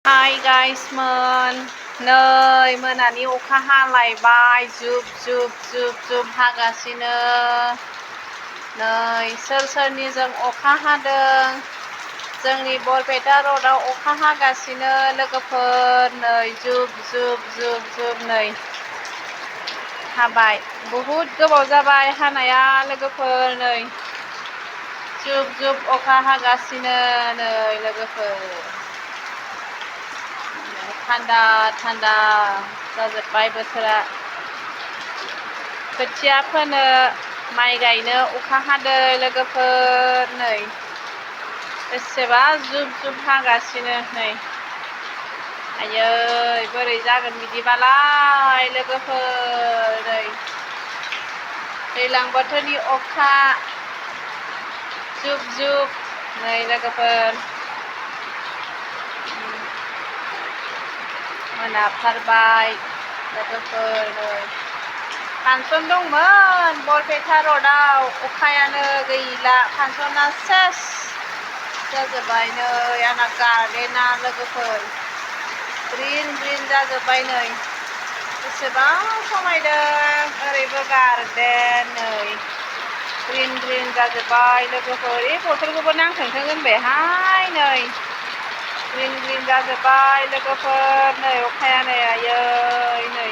hi guys नै मोनानि अखा हालायबाय जुब जुब जुब जुब हागासिनो नै सोर सोरनिजों अखा हादों जोंनि बरपेटा र'डआव अखा हागासिनो लोगोफोर नै जुब जुब जुब जुब नै हाबाय बहुद गोबाव जाबाय हानाया लोगोफोर नै जुब जुब अखा हागासिनो नै लोगोफोर थान्दा थान्दा जाजोब्बाय बोथोरा खोथिया फोनो माइ गायनो अखा हादों लोगोफोर नै बेसेबा जुब जुब हागासिनो नै आयै बोरै जागोन बिदिबालाय लोगोफोर नै दैज्लां बोथोरनि अखा जुब जुब नै लोगोफोर मोनाथारबाय लोगोफोर नै फांसन दंमोन बरपेटा र'डआव अखायानो गैला फांसना सेस जाजोब्बाय नै आंना गार्डेना लोगोफोर ग्रिन ग्रिन जाजोब्बाय नै बेसेबां समायदों ओरैबो गार्डेन नै ग्रिन ग्रिन जाजोब्बाय लोगोफोर बथलखौबो नांथोंथों होनबायहाय नै ग्रिन ग्रिन जाजोब्बाय लोगोफोर नै अखाया नै आयै नै